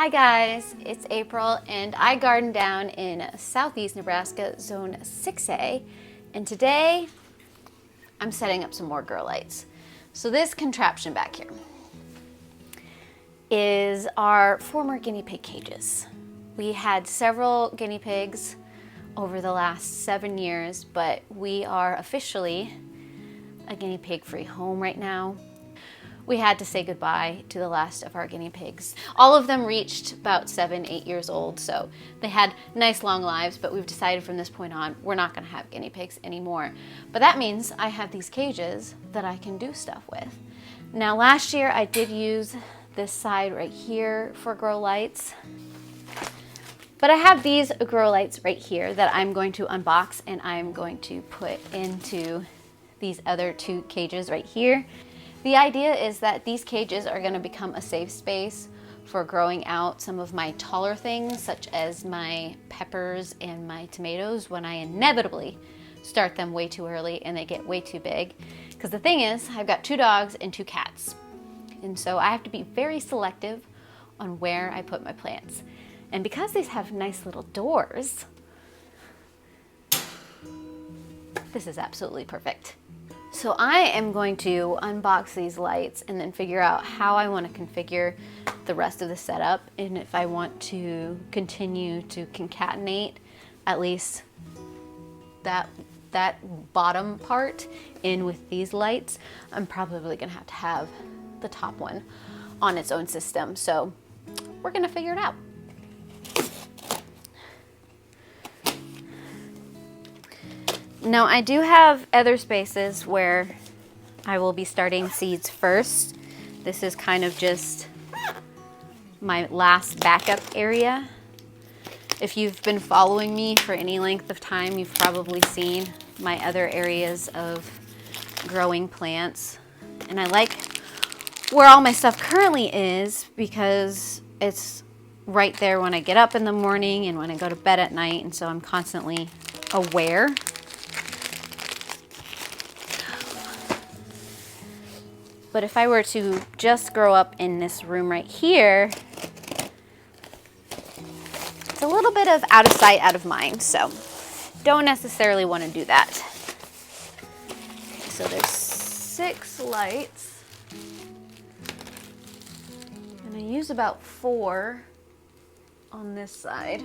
Hi guys, it's April and I garden down in southeast Nebraska, zone 6A, and today I'm setting up some more grow lights. So this contraption back here is our former guinea pig cages. We had several guinea pigs over the last 7 years, but we are officially a guinea pig free home right now. We had to say goodbye to the last of our guinea pigs. All of them reached about 7-8 years old, so they had nice long lives, but we've decided from this point on, we're not gonna have guinea pigs anymore. But that means I have these cages that I can do stuff with. Now last year I did use this side right here for grow lights, but I have these grow lights right here that I'm going to unbox and I'm going to put into these other two cages right here. The idea is that these cages are going to become a safe space for growing out some of my taller things, such as my peppers and my tomatoes, when I inevitably start them way too early and they get way too big. Because the thing is, I've got 2 dogs and 2 cats. And so I have to be very selective on where I put my plants. And because these have nice little doors, this is absolutely perfect. So I am going to unbox these lights and then figure out how I want to configure the rest of the setup, and if I want to continue to concatenate at least that bottom part in with these lights. I'm probably gonna have to have the top one on its own system, so we're gonna figure it out. Now I do have other spaces where I will be starting seeds first. This is kind of just my last backup area. If you've been following me for any length of time, you've probably seen my other areas of growing plants. And I like where all my stuff currently is because it's right there when I get up in the morning and when I go to bed at night, and so I'm constantly aware. But if I were to just grow up in this room right here, it's a little bit of out of sight, out of mind, so don't necessarily want to do that. Okay, so there's 6 lights, and I use about 4 on this side.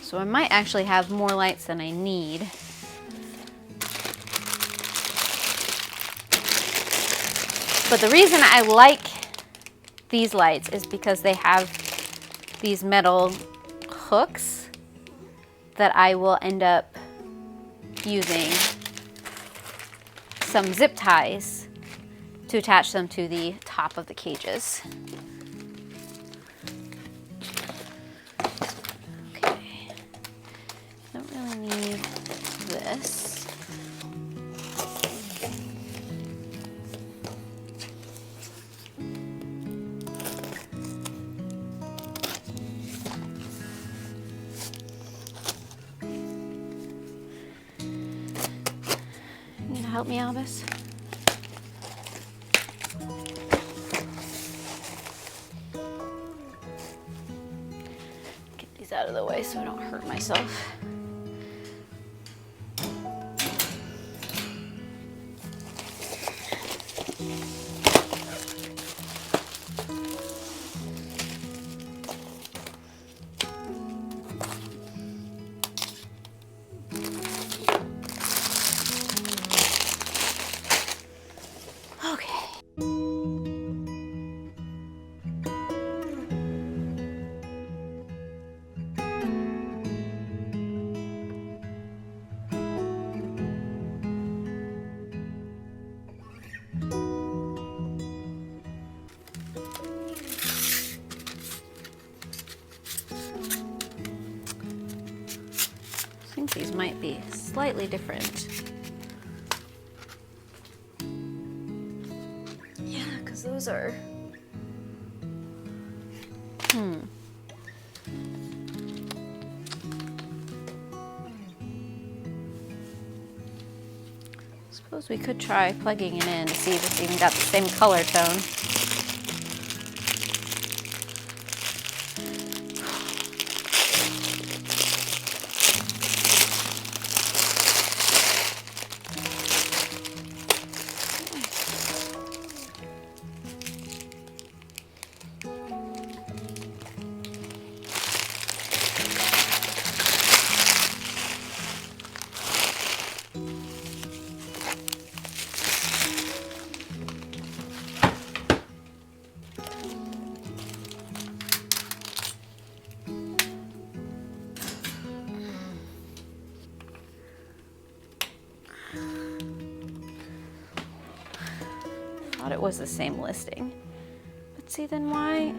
So I might actually have more lights than I need. But the reason I like these lights is because they have these metal hooks that I will end up using some zip ties to attach them to the top of the cages. Okay, don't really need this. Help me, Albus. Get these out of the way so I don't hurt myself. I think these might be slightly different. Yeah, because those are... Suppose we could try plugging it in to see if it's even got the same color tone. Thought it was the same listing. But see, then why?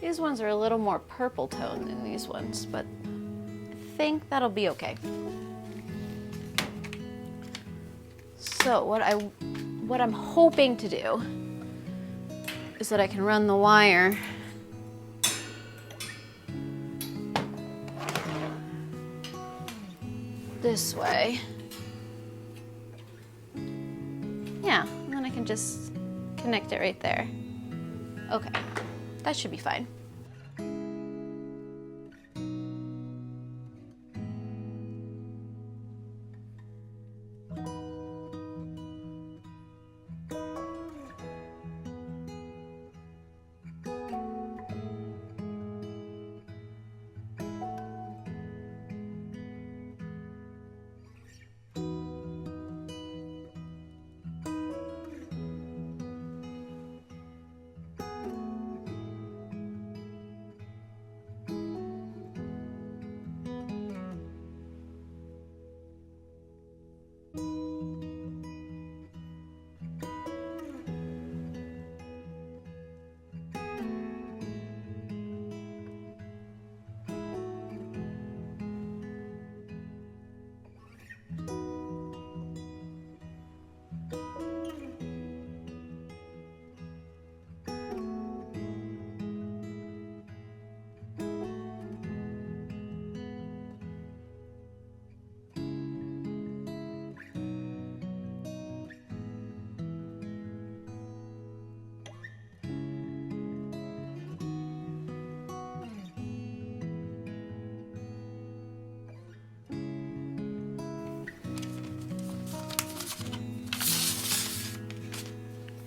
These ones are a little more purple tone than these ones, but I think that'll be okay. So what I'm hoping to do is that I can run the wire this way. Yeah, and then I can just connect it right there. Okay, that should be fine.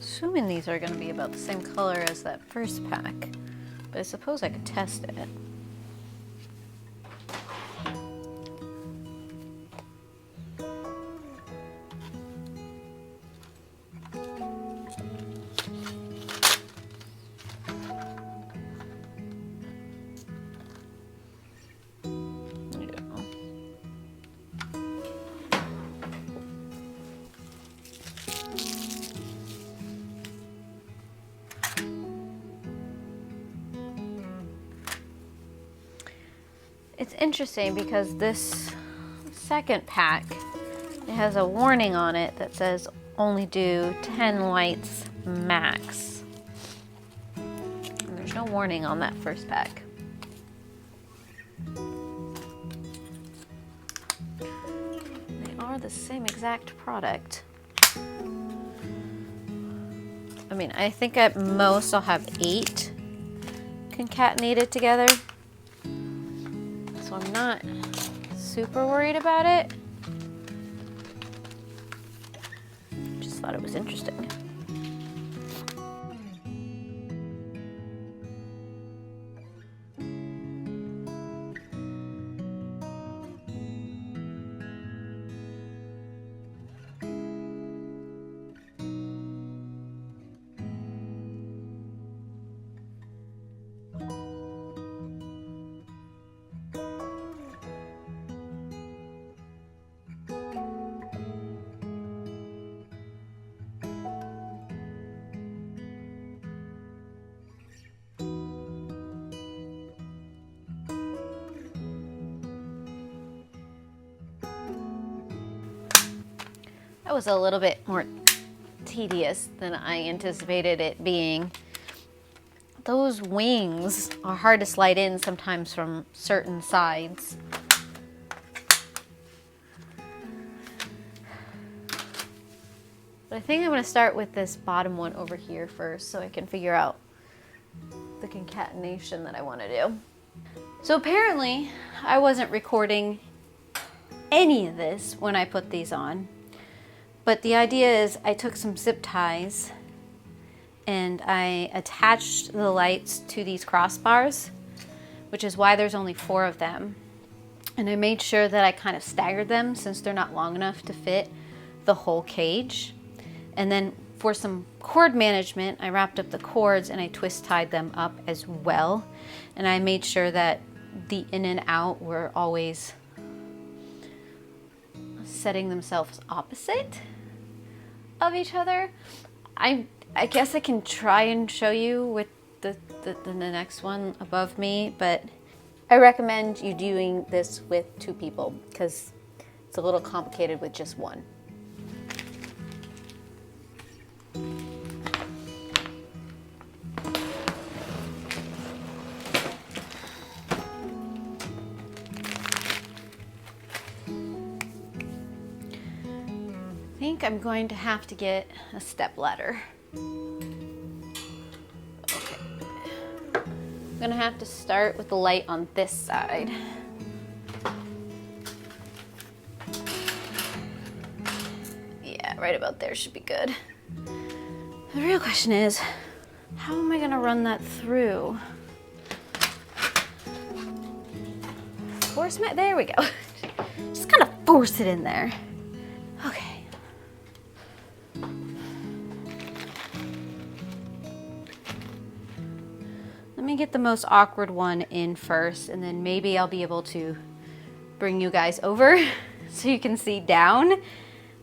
Assuming these are going to be about the same color as that first pack, but I suppose I could test it. It's interesting because this second pack, it has a warning on it that says only do 10 lights max. And there's no warning on that first pack. They are the same exact product. I mean, I think at most I'll have 8 concatenated together. So I'm not super worried about it. Just thought it was interesting. That was a little bit more tedious than I anticipated it being. Those wings are hard to slide in sometimes from certain sides. But I think I'm going to start with this bottom one over here first so I can figure out the concatenation that I want to do. So apparently I wasn't recording any of this when I put these on. But the idea is I took some zip ties and I attached the lights to these crossbars, which is why there's only 4 of them. And I made sure that I kind of staggered them since they're not long enough to fit the whole cage. And then For some cord management, I wrapped up the cords and I twist tied them up as well. And I made sure that the in and out were always setting themselves opposite of each other. I guess I can try and show you with the next one above me, but I recommend you doing this with 2 people because it's a little complicated with just one. I think I'm going to have to get a step ladder. Okay. I'm gonna have to start with the light on this side. Yeah, right about there should be good. The real question is, how am I gonna run that through? Force there we go. Just kind of force it in there. Okay. Let me get the most awkward one in first, and then maybe I'll be able to bring you guys over so you can see down.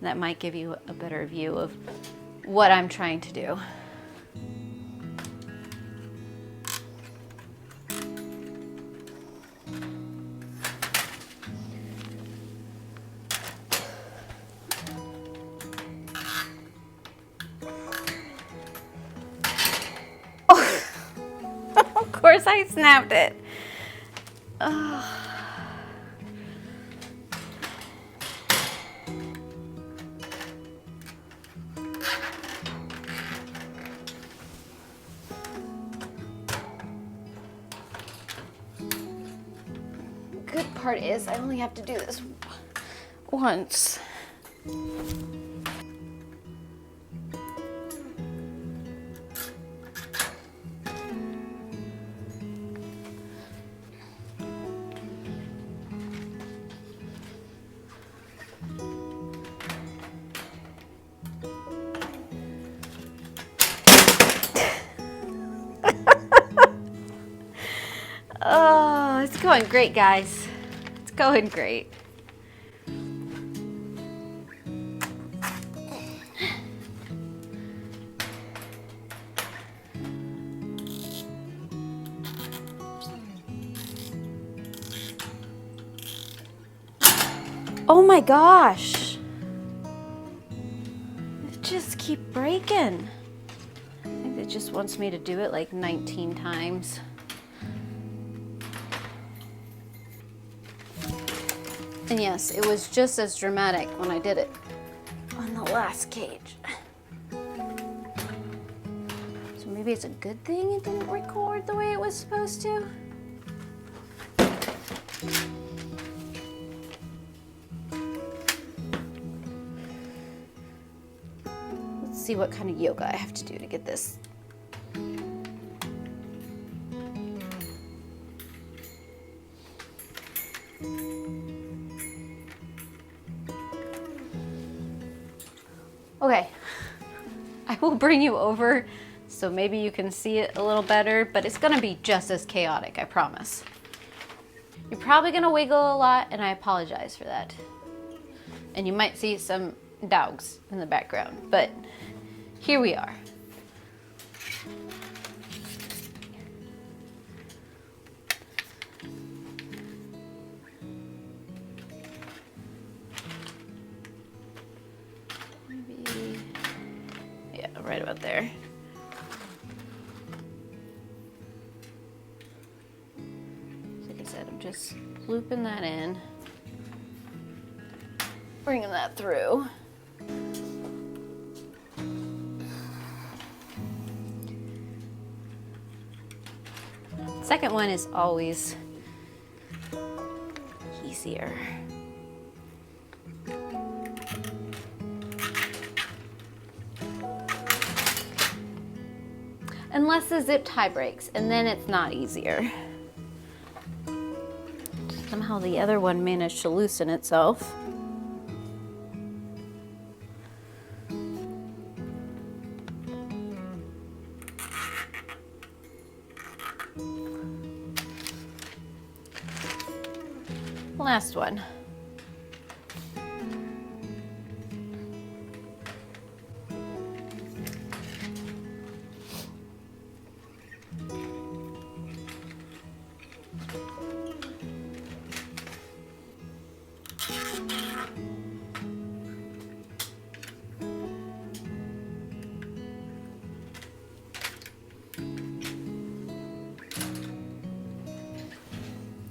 That might give you a better view of what I'm trying to do. Of course I snapped it. Oh. Good part is I only have to do this once. Oh, it's going great, guys. It's going great. Oh my gosh. It just keeps breaking. I think it just wants me to do it like 19 times. And yes, it was just as dramatic when I did it on the last cage. So maybe it's a good thing it didn't record the way it was supposed to. Let's see what kind of yoga I have to do to get this. Okay, I will bring you over so maybe you can see it a little better, but it's gonna be just as chaotic, I promise. You're probably gonna wiggle a lot, and I apologize for that. And you might see some dogs in the background, but here we are. Right about there. Like I said, I'm just looping that in, bringing that through. Second one is always easier. Unless the zip tie breaks, and then it's not easier. Somehow the other one managed to loosen itself. Last one.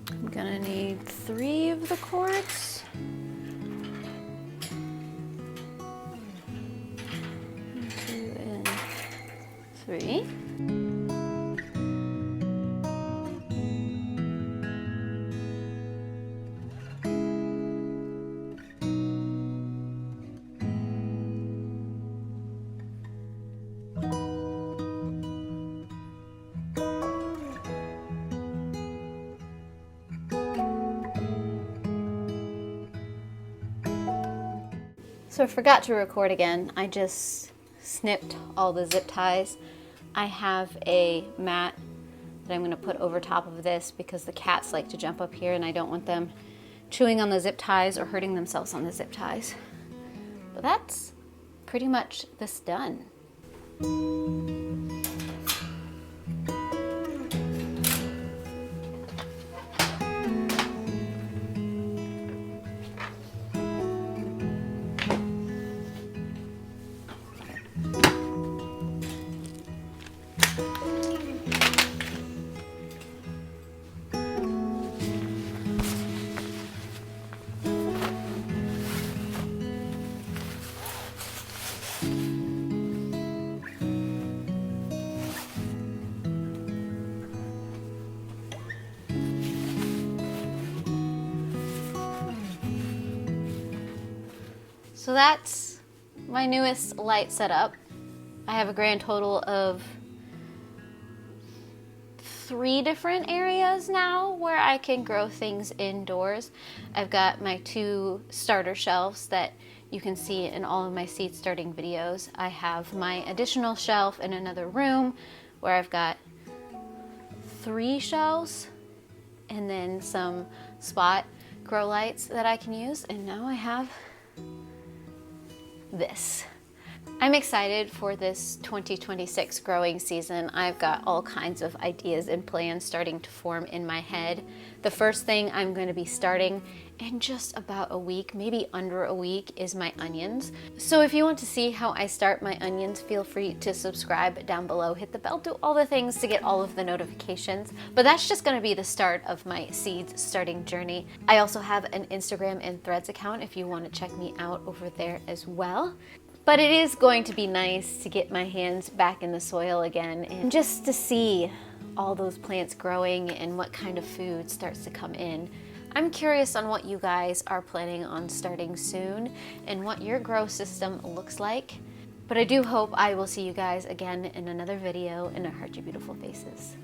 I'm gonna need 3 of the cords. 1, 2, and 3. So I forgot to record again. I just snipped all the zip ties. I have a mat that I'm gonna put over top of this because the cats like to jump up here and I don't want them chewing on the zip ties or hurting themselves on the zip ties. But that's pretty much this done. So that's my newest light setup. I have a grand total of 3 different areas now where I can grow things indoors. I've got my 2 starter shelves that you can see in all of my seed starting videos. I have my additional shelf in another room where I've got 3 shelves and then some spot grow lights that I can use, and now I have this. I'm excited for this 2026 growing season. I've got all kinds of ideas and plans starting to form in my head. The first thing I'm going to be starting in just about a week, maybe under a week, is my onions. So if you want to see how I start my onions, feel free to subscribe down below, hit the bell, do all the things to get all of the notifications. But that's just going to be the start of my seeds starting journey. I also have an Instagram and Threads account if you want to check me out over there as well. But it is going to be nice to get my hands back in the soil again and just to see all those plants growing and what kind of food starts to come in. I'm curious on what you guys are planning on starting soon and what your grow system looks like. But I do hope I will see you guys again in another video, and I heart your beautiful faces.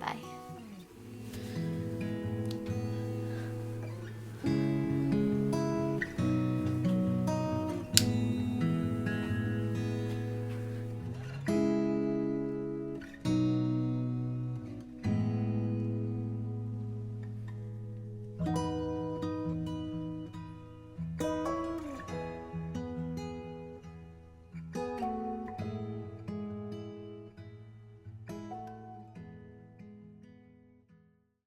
Bye.